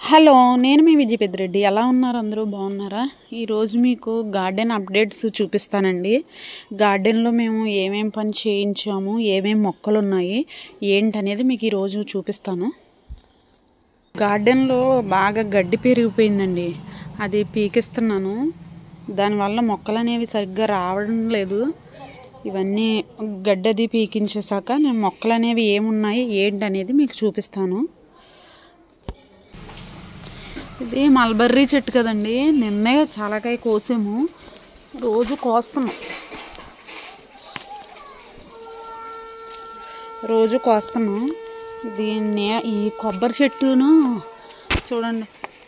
Hello, నేను మీ విజయ పెద్దిరెడ్డి. ఎలా ఉన్నారు? అందరూ బాగున్నారా? ఈరోజు మీకు గార్డెన్ అప్డేట్స్ చూపిస్తానండి. గార్డెన్లో మేము ఏమేం పని చేయించాము, ఏమేం మొక్కలు ఉన్నాయి ఏంటనేది మీకు ఈరోజు చూపిస్తాను. గార్డెన్లో బాగా గడ్డి పెరిగిపోయిందండి, అది పీకిస్తున్నాను. దానివల్ల మొక్కలు అనేవి సరిగ్గా రావడం లేదు. ఇవన్నీ గడ్డి అది పీకించేశాక నేను మొక్కలు అనేవి ఏమున్నాయి ఏంటనేది మీకు చూపిస్తాను. ఇది మల్బర్రీ చెట్టు కదండి, నిన్నే చాలాకాయ కోసాము. రోజు కోస్తున్నాం. దీన్ని ఈ కొబ్బరి చెట్టును చూడండి,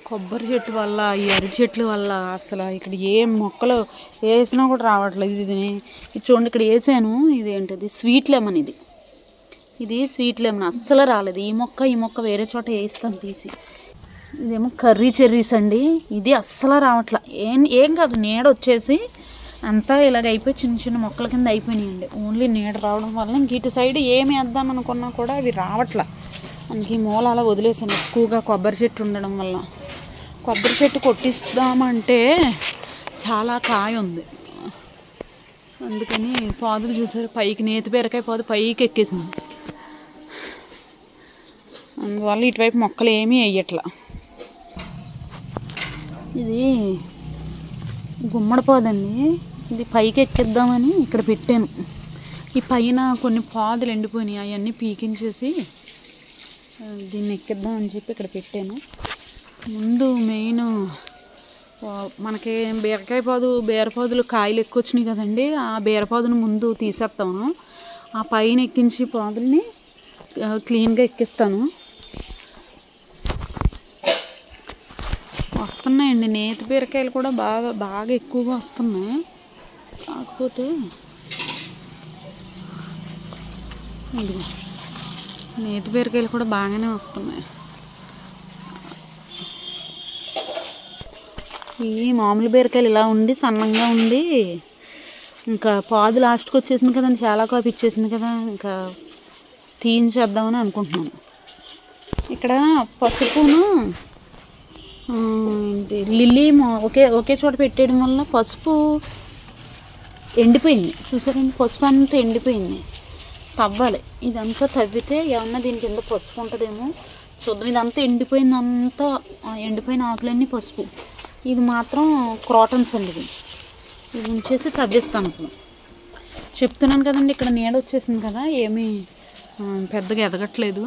కొబ్బరి చెట్టు వల్ల ఈ అరటి చెట్ల వల్ల అసలు ఇక్కడ ఏ మొక్కలు వేసినా కూడా రావట్లేదు. ఇది చూడండి, ఇక్కడ వేసాను. ఇది ఏంటిది? Sweet lemon. ఇది స్వీట్ లెమన్ అస్సలు రాలేదు. ఈ మొక్క వేరే చోట వేస్తాను తీసి. ఇదేమో కర్రీ చెర్రీస్ అండి, ఇది అస్సలు రావట్లా. ఏం కాదు, నీడ వచ్చేసి అంతా ఇలాగ అయిపోయి చిన్న చిన్న మొక్కల కింద అయిపోయినాయండి. ఓన్లీ నీడ రావడం వల్ల ఇంక ఇటు సైడ్ ఏమి వేద్దాం అనుకున్నా కూడా అవి రావట్లా. మనకి ఈ మూల అలా వదిలేసాను. ఎక్కువగా కొబ్బరి చెట్టు ఉండడం వల్ల కొబ్బరి చెట్టు కొట్టిస్తామంటే చాలా కాయ ఉంది, అందుకని పాదులు చూసారు పైకి, నేతి బీరకాయ పాదు పైకి ఎక్కేసింది. అందువల్ల ఇటువైపు మొక్కలు ఏమీ వేయట్లా. ఇది గుమ్మడి పాదండి, ఇది పైకి ఎక్కిద్దామని ఇక్కడ పెట్టాను. ఈ పైన కొన్ని పాదులు ఎండిపోయినాయి, అవన్నీ పీకించేసి దీన్ని ఎక్కిద్దామని చెప్పి ఇక్కడ పెట్టాను. ముందు మెయిన్ మనకి బీరపాదులు కాయలు ఎక్కువ వచ్చినాయి కదండి, ఆ బీరపాదును ముందు తీసేస్తాను. ఆ పైన ఎక్కించి పాదుల్ని క్లీన్గా ఎక్కిస్తాను. వస్తున్నాయండి నేతి బీరకాయలు కూడా బాగా ఎక్కువగా వస్తున్నాయి. కాకపోతే నేతి బీరకాయలు కూడా బాగానే వస్తున్నాయి. ఈ మామూలు బీరకాయలు ఇలా ఉండి సన్నంగా ఉండి ఇంకా పాదు లాస్ట్కి వచ్చేసింది కదండి, చాలా కాపు ఇచ్చేసింది కదా, ఇంకా తీయించేద్దామని అనుకుంటున్నాను. ఇక్కడ పసుపును లిల్లీ ఒకే చోట పెట్టేయడం వల్ల పసుపు ఎండిపోయింది. చూసారండి, పసుపు అంతా ఎండిపోయింది. తవ్వాలి, ఇదంతా తవ్వితే ఏమన్నా దీని కింద పసుపు ఉంటుందేమో చూద్దాం. ఇదంతా ఎండిపోయింది, అంతా ఎండిపోయిన ఆకులన్నీ పసుపు. ఇది మాత్రం క్రాటన్స్ అండి. ఇది ఉంచేసి తవ్విస్తాను. ఇప్పుడు చెప్తున్నాను కదండి, ఇక్కడ నీడ వచ్చేసింది కదా, ఏమీ పెద్దగా ఎదగట్లేదు.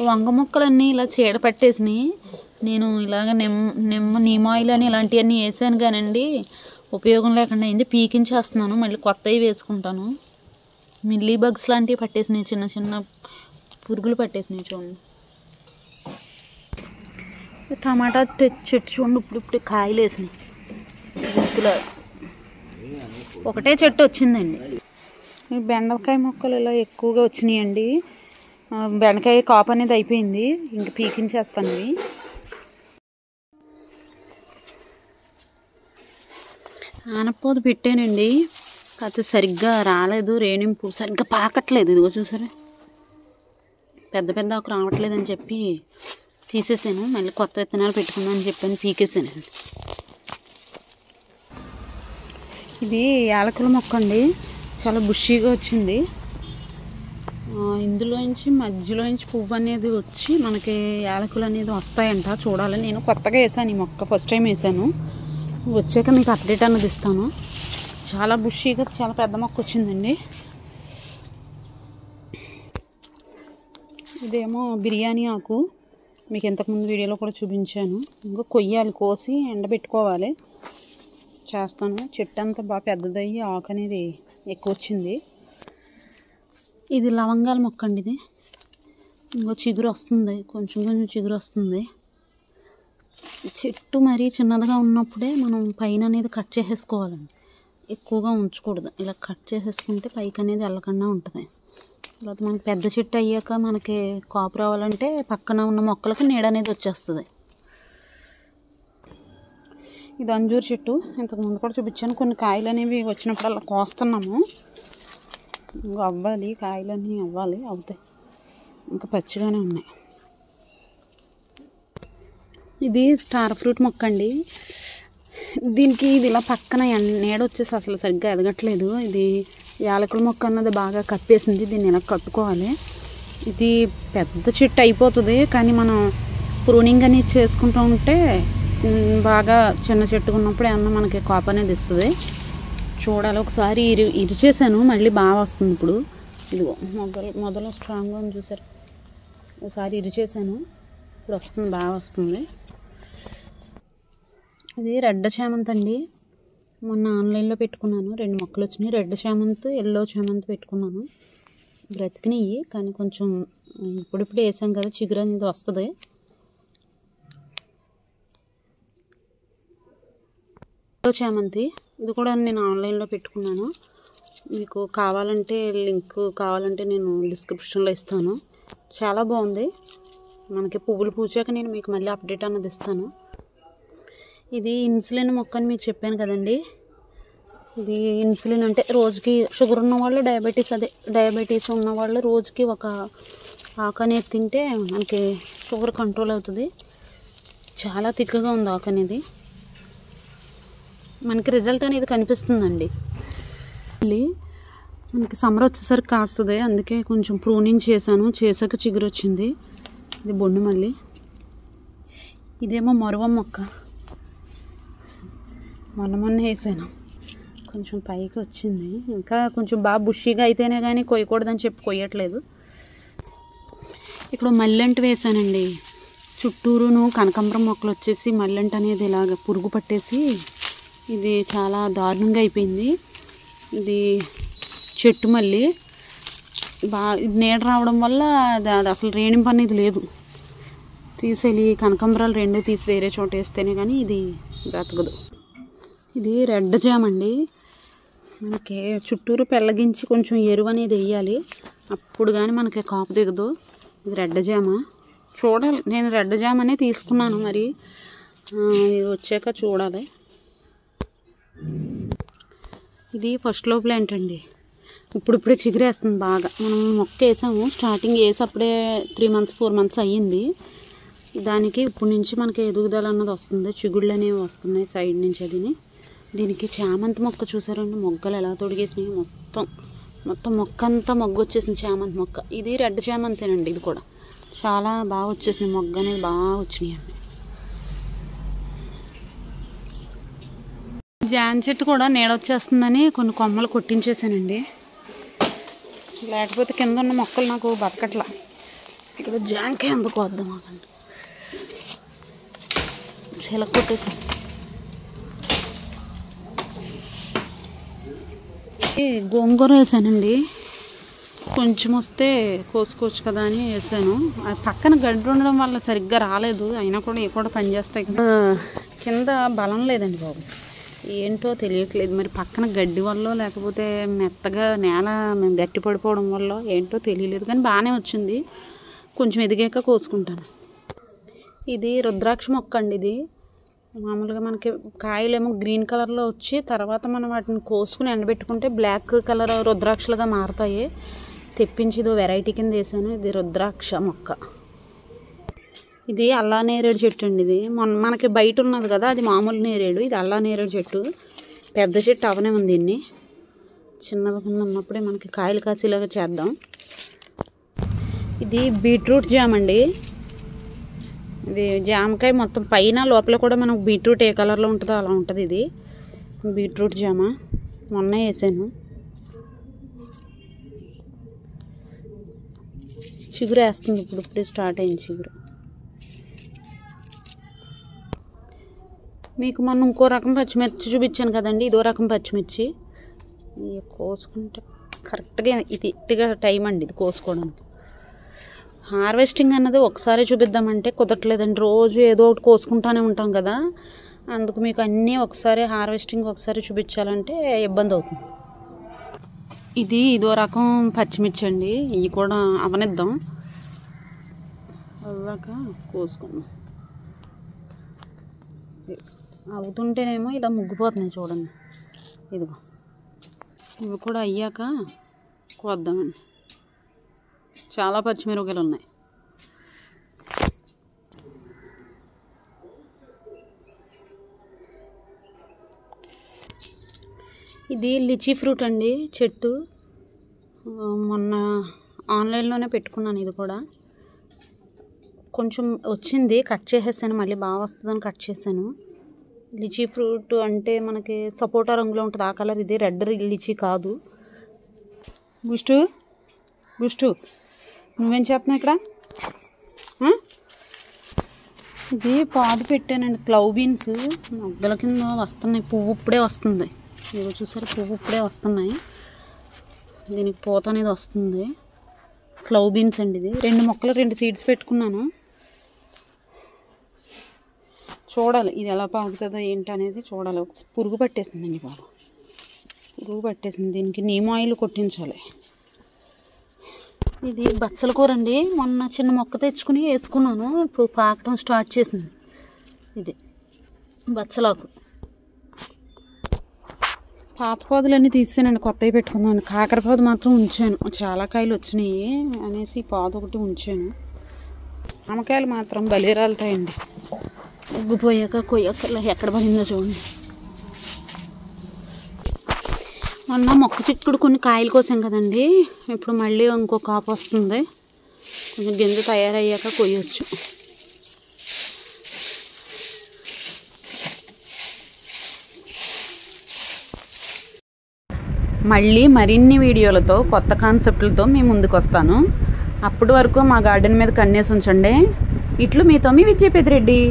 వంగ మొక్కలన్నీ ఇలా చీడ పట్టేసినాయి. నేను ఇలాగ నీమ్ ఆయిల్ అని ఇలాంటివన్నీ వేసాను కానండి, ఉపయోగం లేకుండా అయింది. పీకించేస్తున్నాను, మళ్ళీ కొత్తవి వేసుకుంటాను. మిల్లీ బగ్స్ లాంటివి పట్టేసినాయి, చిన్న చిన్న పురుగులు పట్టేసినాయి. చూడండి, టమాటా చెట్టు చూడండి, ఇప్పుడు కాయలు వేసినాయి. గుత్తులా ఒకటే చెట్టు వచ్చిందండి. ఈ బెండకాయ మొక్కలు ఇలా ఎక్కువగా వచ్చినాయండి. బెండకాయ కాపు అనేది అయిపోయింది, ఇంక పీకించేస్తాను. ఇవి ఆనపోదు పెట్టానండి, కాకపోతే సరిగ్గా రాలేదు. రేణింపు సరిగ్గా పాకట్లేదు. ఇదిగో చూసారా, పెద్ద ఆకు రావట్లేదు అని చెప్పి తీసేసాను. మళ్ళీ కొత్త విత్తనాలు పెట్టుకుందాం అని చెప్పని పీకేసానండి. ఇది యాలకుల మొక్క అండి, చాలా బుషీగా వచ్చింది. మధ్యలోంచి పువ్వు అనేది వచ్చి మనకి యాలకులు అనేది వస్తాయంట. చూడాలి, నేను కొత్తగా వేసాను ఈ మొక్క, ఫస్ట్ టైం వేసాను. వచ్చాక మీకు అప్డేట్ అన్నది ఇస్తాను. చాలా బుషీగా చాలా పెద్ద మొక్క వచ్చిందండి. ఇదేమో బిర్యానీ ఆకు, మీకు ఇంతకుముందు వీడియోలో కూడా చూపించాను. ఇంకా కొయ్యాలి, కోసి ఎండబెట్టుకోవాలి చేస్తాను. చెట్టు అంతా బాగా పెద్దదయ్యి ఆకు అనేది ఎక్కువ వచ్చింది. ఇది లవంగాల మొక్క అండి, ఇది ఇంకో చిగురు వస్తుంది, కొంచెం చిగురు వస్తుంది. చెట్టు మరీ చిన్నదిగా ఉన్నప్పుడే మనం పైన అనేది కట్ చేసేసుకోవాలండి, ఎక్కువగా ఉంచకూడదు. ఇలా కట్ చేసేసుకుంటే పైకి అనేది వెళ్ళకుండా ఉంటుంది. తర్వాత మనకి పెద్ద చెట్టు అయ్యాక మనకి కాపు రావాలంటే పక్కన ఉన్న మొక్కలకి నీడ అనేది వచ్చేస్తుంది. ఇది అంజూరు చెట్టు, ఇంతకుముందు కూడా చూపించాను. కొన్ని కాయలు అనేవి వచ్చినప్పుడు అలా కోస్తున్నాము. అవ్వాలి, కాయలన్నీ అవుతాయి. ఇంకా పచ్చిగానే ఉన్నాయి. ఇది స్టార్ ఫ్రూట్ మొక్క అండి. దీనికి ఇది ఇలా పక్కన నీడ వచ్చేసి అసలు సరిగ్గా ఎదగట్లేదు. ఇది యాలకుల మొక్క అన్నది బాగా కప్పేసింది. దీన్ని ఇలా కట్టుకోవాలి. ఇది పెద్ద చెట్టు అయిపోతుంది, కానీ మనం ప్రూనింగ్ అనేది చేసుకుంటూ ఉంటే బాగా చిన్న చెట్టు ఉన్నప్పుడు ఏమన్నా మనకి కాపు అనేది ఇస్తుంది. చూడాలి. ఒకసారి ఇరిచేసాను, మళ్ళీ బాగా వస్తుంది. ఇప్పుడు ఇదిగో మొదలు స్ట్రాంగ్గా ఉంది చూసారు. ఒకసారి ఇరిచేసాను, ఇప్పుడు వస్తుంది, బాగా వస్తుంది. ఇది రెడ్ చామంతి అండి. మొన్న ఆన్లైన్లో పెట్టుకున్నాను. 2 మొక్కలు వచ్చినాయి. రెడ్ చామంతి, ఎల్లో చామంతి పెట్టుకున్నాను. బ్రతికినాయి, కానీ కొంచెం ఇప్పుడిప్పుడు వేసాం కదా, చిగురు అనేది వస్తుంది. ఎల్లో చామంతి ఇది కూడా నేను ఆన్లైన్లో పెట్టుకున్నాను. మీకు కావాలంటే లింక్ కావాలంటే నేను డిస్క్రిప్షన్లో ఇస్తాను. చాలా బాగుంది. మనకి పువ్వులు పూచాక నేను మీకు మళ్ళీ అప్డేట్ అన్నది ఇస్తాను. ఇది ఇన్సులిన్ మొక్క అని మీకు చెప్పాను కదండి. ఇది ఇన్సులిన్ అంటే రోజుకి షుగర్ ఉన్నవాళ్ళు, డయాబెటీస్ ఉన్నవాళ్ళు రోజుకి ఒక ఆకు అనేది తింటే మనకి షుగర్ కంట్రోల్ అవుతుంది. చాలా తిక్కగా ఉంది ఆకు అనేది. మనకి రిజల్ట్ అనేది కనిపిస్తుందండి. మళ్ళీ మనకి సమ్మర్ వచ్చేసరికి కాస్తుంది, అందుకే కొంచెం ప్రూనింగ్ చేశాక చిగురు వచ్చింది. ఇది బొండు మళ్ళీ. ఇదేమో మరువ మొక్క, మొన్న వేసాను, కొంచెం పైకి వచ్చింది. ఇంకా కొంచెం బాగా బుషీగా అయితేనే కానీ కొయ్యకూడదని చెప్పి కొయ్యట్లేదు. ఇక్కడ మల్లెంట వేసానండి. చుట్టూరును కనకాంబరం మొక్కలు వచ్చేసి మల్లెంట అనేది ఇలాగ పురుగు పట్టేసి ఇది చాలా దారుణంగా అయిపోయింది. ఇది చెట్టు మళ్ళీ బాగా నీడ రావడం వల్ల అది అసలు రేణింపు అనేది లేదు. తీసేలి కనకాంబరాలు 2 తీసి వేరే చోట వేస్తేనే కానీ ఇది బ్రతకదు. ఇది రెడ్ జామ్ అండి. మనకి చుట్టూరు పెళ్ళగించి కొంచెం ఎరువు అనేది వేయాలి, అప్పుడు కానీ మనకి కాపు దిగదు. ఇది రెడ్ జామ. చూడాలి, నేను రెడ్ జామ్ అనే తీసుకున్నాను, మరి ఇది వచ్చాక చూడాలి. ఇది ఫస్ట్ లో ప్లాంట్ అండి. ఇప్పుడిప్పుడే చిగురేస్తుంది బాగా. మనం మొక్క వేసాము, స్టార్టింగ్ వేసి అప్పుడే 3 months 4 months అయ్యింది. దానికి ఇప్పుడు నుంచి మనకి ఎదుగుదల అన్నది వస్తుంది. చిగుళ్ళు అనేవి వస్తున్నాయి సైడ్ నుంచి. దీనికి చామంతి మొక్క చూసారండి, మొగ్గలు ఎలా తొడిగేసినాయి. మొత్తం మొక్క అంతా మొగ్గు వచ్చేసింది చామంతి మొక్క. ఇది రెడ్ చామంతేనండి. ఇది కూడా చాలా బాగా వచ్చేసింది, మొగ్గ అనేది బాగా వచ్చినాయండి. జాన్ చెట్టు కూడా నీడ వచ్చేస్తుందని కొన్ని కొమ్మలు కొట్టించేసానండి, లేకపోతే కింద ఉన్న మొక్కలు నాకు బతకట్లా. ఇక్కడ జాంకాయ ఎందుకు వద్దాం మాకండి, చిలక కొట్టేసాను. గోంగూర వేసానండి. కొంచెం వస్తే కోసుకోవచ్చు కదా అని వేసాను. పక్కన గడ్డి ఉండడం వల్ల సరిగ్గా రాలేదు, అయినా కూడా ఇవి కూడా పనిచేస్తాయి కదా. కింద బలం లేదండి బాబు, ఏంటో తెలియట్లేదు. మరి పక్కన గడ్డి వల్ల లేకపోతే మెత్తగా నేల గట్టి పడిపోవడం వల్ల ఏంటో తెలియలేదు, కానీ బాగానే వచ్చింది. కొంచెం ఎదిగాక కోసుకుంటాను. ఇది రుద్రాక్ష మొక్క అండి. ఇది మామూలుగా మనకి కాయలేమో గ్రీన్ కలర్లో వచ్చి తర్వాత మనం వాటిని కోసుకుని ఎండబెట్టుకుంటే బ్లాక్ కలర్ రుద్రాక్షలుగా మారుతాయి. తెప్పించి ఇదో వెరైటీ కింద వేసాను. ఇది రుద్రాక్ష మొక్క. ఇది అల్లా నేరేడు చెట్టు అండి. ఇది మనకి బయట ఉన్నది కదా, అది మామూలు నేరేడు. ఇది అల్లా నేరేడు చెట్టు. పెద్ద చెట్టు అవనే ఉంది. దీన్ని చిన్నగా ఉన్నప్పుడే మనకి కాయలు కాసేలాగా చేద్దాం. ఇది బీట్రూట్ జామ్ అండి. ఇది జామకాయ మొత్తం పైన లోపల కూడా మనకు బీట్రూట్ ఏ కలర్లో ఉంటుందో అలా ఉంటుంది. ఇది బీట్రూట్ జామ మొన్న వేసాను. చిగురు వేస్తుంది, ఇప్పుడే స్టార్ట్ అయింది చిగురు. మీకు మొన్న ఇంకో రకం పచ్చిమిర్చి చూపించాను కదండి, ఇదో రకం పచ్చిమిర్చి. ఇవి కోసుకుంటే కరెక్ట్గా ఇదిగా టైం అండి ఇది కోసుకోవడానికి. హార్వెస్టింగ్ అన్నది ఒకసారి చూపిద్దామంటే కుదరట్లేదండి, రోజు ఏదో ఒకటి కోసుకుంటానే ఉంటాం కదా, అందుకు మీకు అన్నీ ఒకసారి హార్వెస్టింగ్ ఒకసారి చూపించాలంటే ఇబ్బంది అవుతుంది. ఇదో రకం పచ్చిమిర్చి అండి. ఇవి కూడా అవనిద్దాం, అవ్వాక కోసుకుందాం. అవుతుంటేనేమో ఇలా ముగ్గిపోతున్నాయి చూడండి. ఇదిగో ఇవి కూడా అయ్యాక కోద్దామండి. చాలా పచ్చిమిరపకాయలు ఉన్నాయి. ఇది లిచీ ఫ్రూట్ అండి చెట్టు. మొన్న ఆన్లైన్లోనే పెట్టుకున్నాను. ఇది కూడా కొంచెం వచ్చింది, కట్ చేసేసాను. మళ్ళీ బాగా వస్తుందని కట్ చేశాను. లిచీ ఫ్రూట్ అంటే మనకి సపోటా రంగులో ఉంటుంది ఆ కలర్. ఇది రెడ్ లిచీ కాదు. బుష్టు నువ్వేం చేస్తున్నావు ఇక్కడ? ఇది పాదు పెట్టానండి. క్లవ్ బీన్స్ మొగ్గల కింద వస్తున్నాయి. పువ్వు ఇప్పుడే వస్తుంది. ఇదిగో చూసారు, పువ్వు ఇప్పుడే వస్తున్నాయి. దీనికి పూత అనేది వస్తుంది. క్లవ్ బీన్స్ అండి. ఇది 2 మొక్కలు 2 సీడ్స్ పెట్టుకున్నాను. చూడాలి ఇది ఎలా పాకుతుందో ఏంటి అనేది చూడాలి. పురుగు పట్టేసిందండి బాబు, పురుగు పట్టేసింది. దీనికి నీమ్ ఆయిల్ కొట్టించాలి. ఇది బచ్చల కూర అండి. మొన్న చిన్న మొక్క తెచ్చుకుని వేసుకున్నాను. ఇప్పుడు పాకటం స్టార్ట్ చేసింది. ఇది బచ్చలాకు. పాత పాదులన్నీ తీసానండి, కొత్తవి పెట్టుకుందామని. కాకరపాదు మాత్రం ఉంచాను. చాలా కాయలు వచ్చినాయి అనేసి పాదు ఒకటి ఉంచాను. ఆమకాయలు మాత్రం బలి రాలుతాయండి. ఉగ్గిపోయాక కొయ్యకల్లా ఎక్కడ పడిందో చూడండి. మొన్న మొక్క చిక్కుడు కొన్ని కాయలు కోసాం కదండి. ఇప్పుడు మళ్ళీ ఇంకో కాపు వస్తుంది. కొంచెం గింజ తయారయ్యాక కొయ్యొచ్చు. మళ్ళీ మరిన్ని వీడియోలతో కొత్త కాన్సెప్ట్లతో మీ ముందుకు వస్తాను. అప్పటి వరకు మా గార్డెన్ మీద కన్నేసి ఉంచండి. ఇట్లు మీతో మీ విజయ్ పెద్దిరెడ్డి.